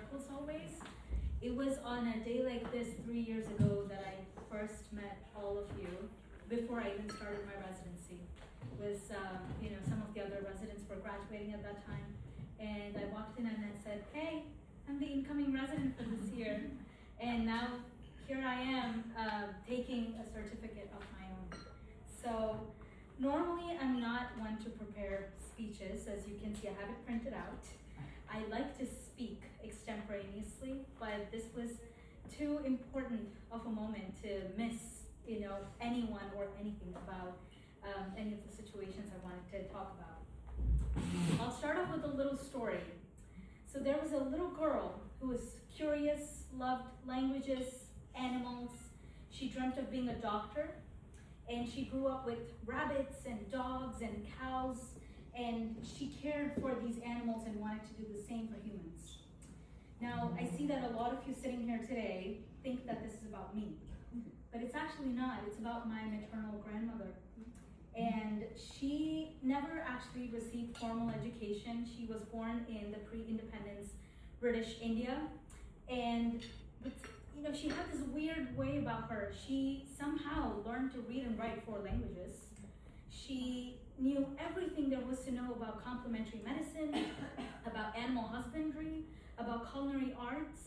circles always. It was on a day like this 3 years ago that I first met all of you before I even started my residency. It was, some of the other residents were graduating at that time. And I walked in and I said, hey, I'm the incoming resident for this year. And now here I am taking a certificate of my own. So normally I'm not one to prepare speeches. As you can see, I have it printed out. I like to speak extemporaneously, but this was too important of a moment to miss, anyone or anything about any of the situations I wanted to talk about. I'll start off with a little story. So there was a little girl who was curious, loved languages, animals. She dreamt of being a doctor, and she grew up with rabbits and dogs and cows, and she cared for these animals and wanted to do the same for humans. Now, I see that a lot of you sitting here today think that this is about me, but it's actually not. It's about my maternal grandmother. And she never actually received formal education. She was born in the pre-independence British India. And she had this weird way about her. She somehow learned to read and write 4 languages. She knew everything there was to know about complementary medicine, about animal husbandry, about culinary arts,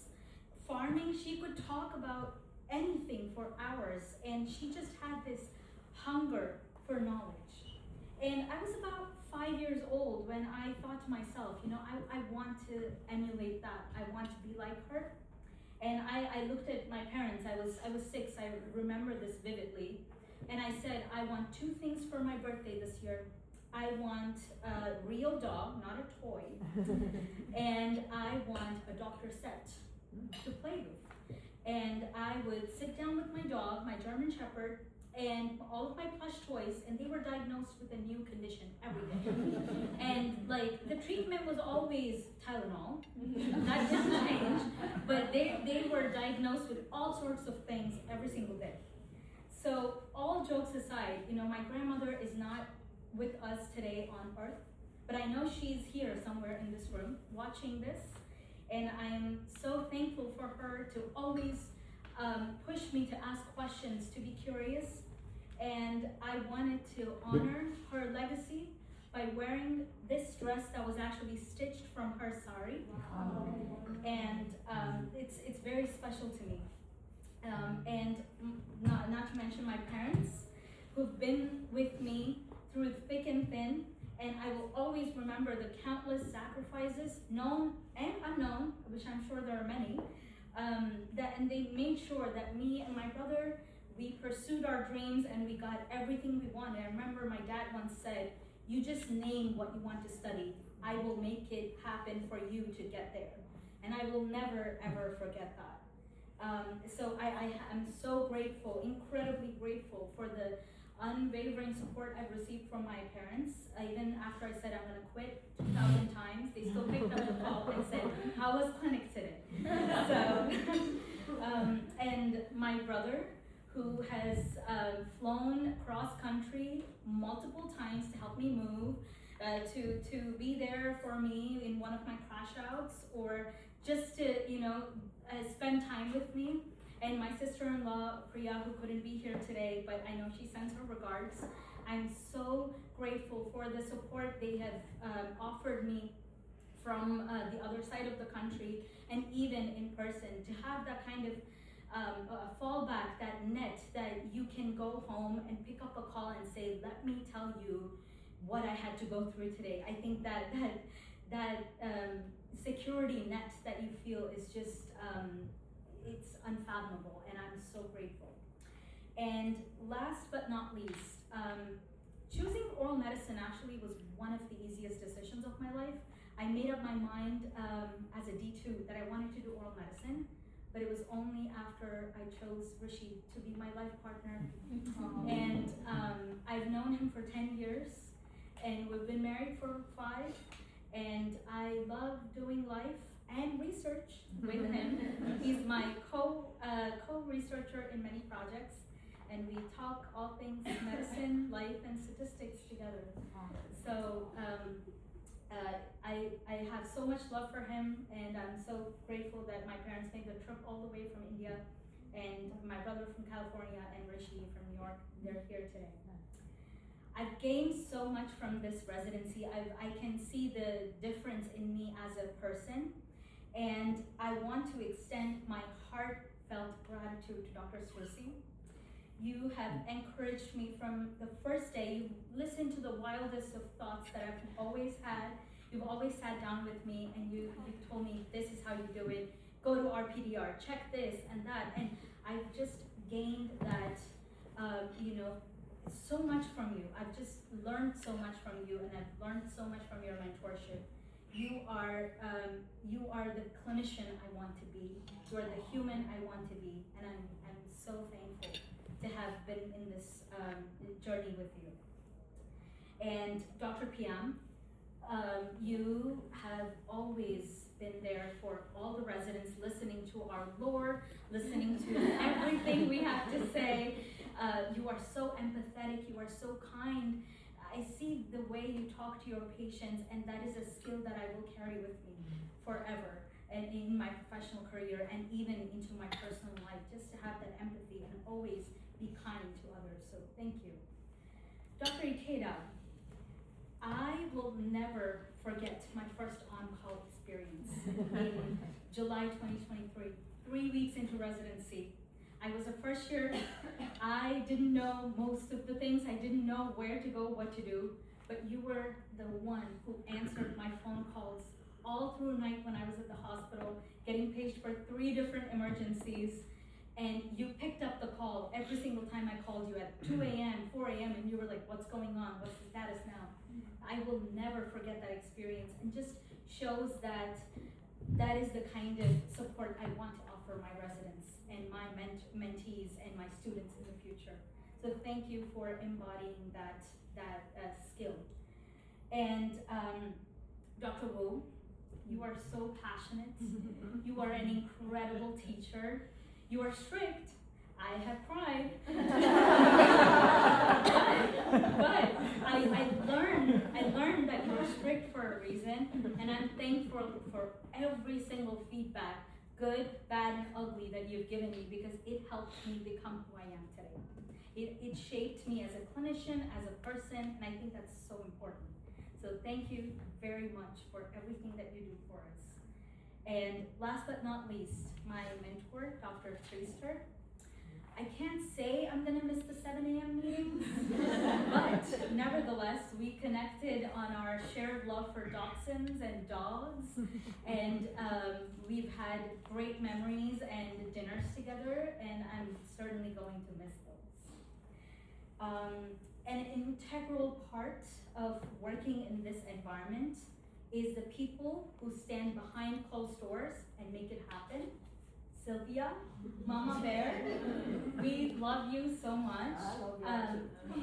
farming. She could talk about anything for hours, and she just had this hunger for knowledge. And I was about 5 years old when I thought to myself, I want to emulate that. I want to be like her. And I looked at my parents. I was 6. I remember this vividly. And I said, I want 2 things for my birthday this year. I want a real dog, not a toy. And I want a doctor set to play with. And I would sit down with my dog, my German Shepherd, and all of my plush toys, and they were diagnosed with a new condition every day. And the treatment was always Tylenol. That didn't change, but they were diagnosed with all sorts of things every single day. So all jokes aside, my grandmother is not with us today on earth, but I know she's here somewhere in this room watching this, and I am so thankful for her to always push me to ask questions, to be curious. And I wanted to honor her legacy by wearing this dress that was actually stitched from her sari. And it's very special to me. And not to mention my parents, who've been with me through thick and thin. And I will always remember the countless sacrifices, known and unknown, which I'm sure there are many, and they made sure that me and my brother, we pursued our dreams and we got everything we wanted. I remember my dad once said, you just name what you want to study. I will make it happen for you to get there. And I will never, ever forget that. So I am so grateful, incredibly grateful for the unwavering support I've received from my parents. Even after I said I'm going to quit 2,000 times, they still picked up the call and said, how was clinic today? So, and my brother, who has flown cross country multiple times to help me move, to be there for me in one of my crash outs, or just to spend time with me. And my sister-in-law, Priya, who couldn't be here today, but I know she sends her regards. I'm so grateful for the support they have offered me from the other side of the country, and even in person, to have that kind of fallback, that net that you can go home and pick up a call and say, let me tell you what I had to go through today. I think that security net that you feel is just, it's unfathomable, and I'm so grateful. And last but not least, choosing oral medicine actually was one of the easiest decisions of my life. I made up my mind as a D2 that I wanted to do oral medicine, but it was only after I chose Rishi to be my life partner. And I've known him for 10 years, and we've been married for 5, and I love doing life and research with him. He's my co-researcher in many projects, and we talk all things medicine, life, and statistics together. So I have so much love for him, and I'm so grateful that my parents made the trip all the way from India, and my brother from California and Rishi from New York, they're here today. I've gained so much from this residency. I can see the difference in me as a person, and I want to extend my heartfelt gratitude to Dr. Siri. You have encouraged me from the first day. You've listened to the wildest of thoughts that I've always had. You've always sat down with me and you've told me, this is how you do it. Go to RPDR, check this and that. And I've just gained that, so much from you. I've just learned so much from you, and I've learned so much from your mentorship. You are the clinician I want to be. You are the human I want to be. And I'm so thankful to have been in this journey with you. And Dr. PM, you have always been there for all the residents, listening to our lore, listening to everything we have to say. You are so empathetic, you are so kind. I see the way you talk to your patients, and that is a skill that I will carry with me forever, and in my professional career and even into my personal life, just to have that empathy and always be kind to others. So thank you. Dr. Ikeda, I will never forget my first on-call experience in July 2023, 3 weeks into residency. I was a first year. I didn't know most of the things. I didn't know where to go, what to do, but you were the one who answered my phone calls all through night when I was at the hospital, getting paged for 3 different emergencies, and you picked up the call every single time I called you at 2 a.m., 4 a.m., and you were like, what's going on? What's the status now? I will never forget that experience, and just shows that that is the kind of support I want to offer my residents and my mentees and my students in the future. So thank you for embodying that skill. And Dr. Wu, you are so passionate. You are an incredible teacher. You are strict. I have cried. but I learned that you're strict for a reason, and I'm thankful for every single feedback, good, bad, and ugly, that you've given me, because it helped me become who I am today. It shaped me as a clinician, as a person, and I think that's so important. So thank you very much for everything that you do for us. And last but not least, my mentor, Dr. Priester. I can't say I'm gonna miss the 7 a.m. meetings, but nevertheless, we connected on our shared love for dachshunds and dogs, and we've had great memories and dinners together, and I'm certainly going to miss those. An integral part of working in this environment is the people who stand behind closed doors and make it happen. Sylvia, Mama Bear, we love you so much.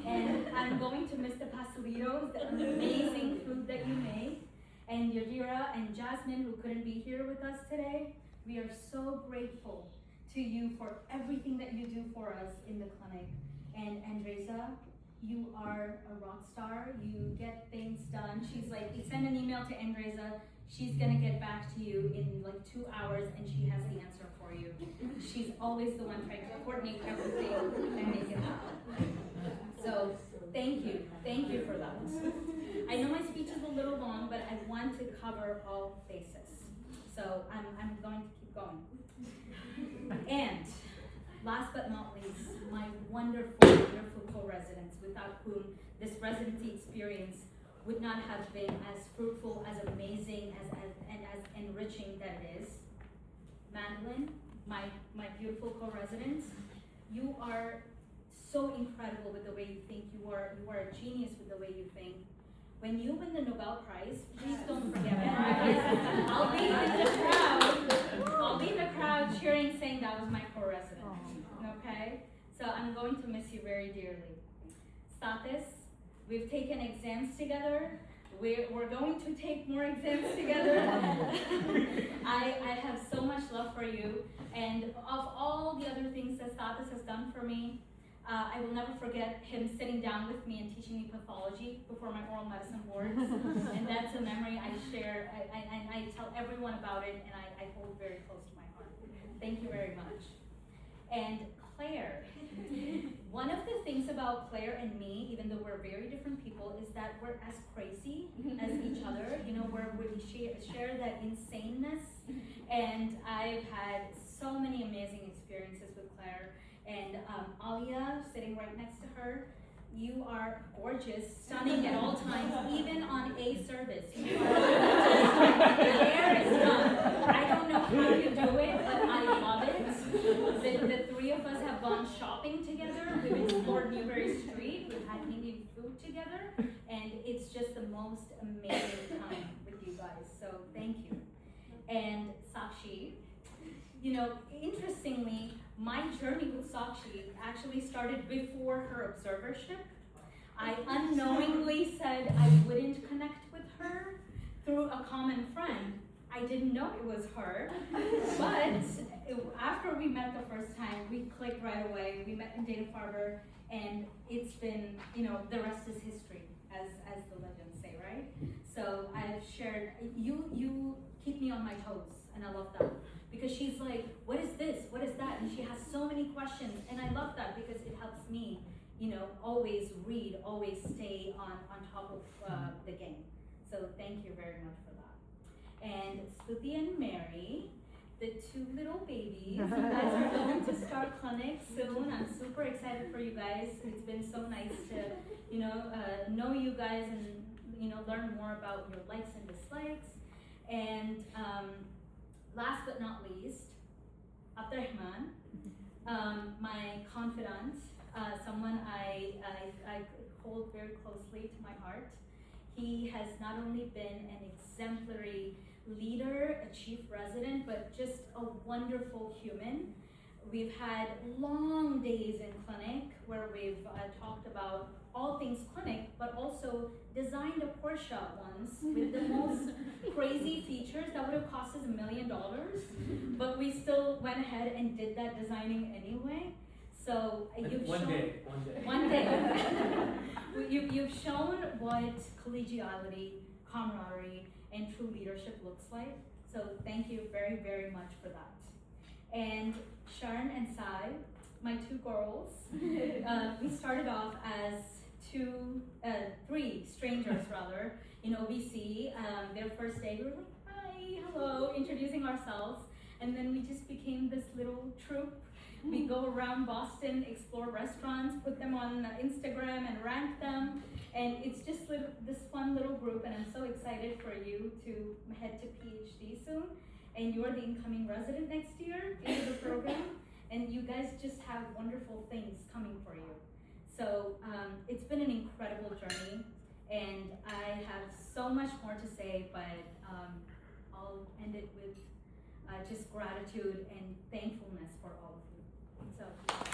And I'm going to miss the pastelitos, the amazing food that you make. And Yadira and Jasmine, who couldn't be here with us today, we are so grateful to you for everything that you do for us in the clinic. And Andresa, you are a rock star. You get things done. She's like, you send an email to Andresa, she's gonna get back to you in like 2 hours, and she has the answer for you. She's always the one trying to coordinate everything and make it happen. So thank you for that. I know my speech is a little long, but I want to cover all bases. So I'm going to keep going. And last but not least, my wonderful, wonderful co-residents, without whom this residency experience would not have been as fruitful, as amazing, and as enriching that it is. Madeline, my beautiful co-resident, you are so incredible with the way you think. You are a genius with the way you think. When you win the Nobel Prize, please don't forget it. I'll be in the crowd. I'll be in the crowd cheering, saying that was my co-resident. Okay? So I'm going to miss you very dearly. Stathis, we've taken exams together. We're going to take more exams together. I have so much love for you, and of all the other things that Stathis has done for me, I will never forget him sitting down with me and teaching me pathology before my oral medicine boards. And that's a memory I share, and I tell everyone about it, and I hold very close to my heart. Thank you very much. And Claire, one of the things about Claire and me, even though we're very different people, is that we're as crazy as each other, you know, where we share that insaneness. And I've had so many amazing experiences with Claire. And Alia, sitting right next to her, you are gorgeous, stunning at all times, even on a service. You are just, the hair is done. I don't know how you do it, but I love it. The three of us have gone shopping together. We've explored Newberry Street. We've had Indian food together. And it's just the most amazing time with you guys. So thank you. And Sakshi, you know, interestingly, my journey with Sakshi actually started before her observership. I unknowingly said I wouldn't connect with her through a common friend. I didn't know it was her, but after we met the first time, we clicked right away. We met in Dana-Farber, and it's been, you know, the rest is history, as the legends say, right? So I've shared, you keep me on my toes, and I love that. Because she's like, what is this? What is that? And she has so many questions. And I love that because it helps me, you know, always read, always stay on top of the game. So thank you very much for that. And Stuti and Mary, the two little babies, you guys are going to start clinic soon. I'm super excited for you guys. It's been so nice to, you know you guys and, you know, learn more about your likes and dislikes. And last but not least, Abdurrahman, my confidant, someone I hold very closely to my heart. He has not only been an exemplary leader, a chief resident, but just a wonderful human. We've had long days in clinic where we've talked about all things clinic, but also designed a Porsche once with the most crazy features that would have cost us $1 million, but we still went ahead and did that designing anyway. So you've one shown day. You've shown what collegiality, camaraderie, and true leadership looks like. So thank you very, very much for that. And Sharon and Sai, my two girls, we started off as three strangers rather, in OBC. Their first day, we were like, hi, hello, introducing ourselves. And then we just became this little troupe. We go around Boston, explore restaurants, put them on Instagram and rank them. And it's just this fun little group, and I'm so excited for you to head to PhD soon. And you're the incoming resident next year into the program. And you guys just have wonderful things coming for you. So it's been an incredible journey, and I have so much more to say, but I'll end it with just gratitude and thankfulness for all of you. So.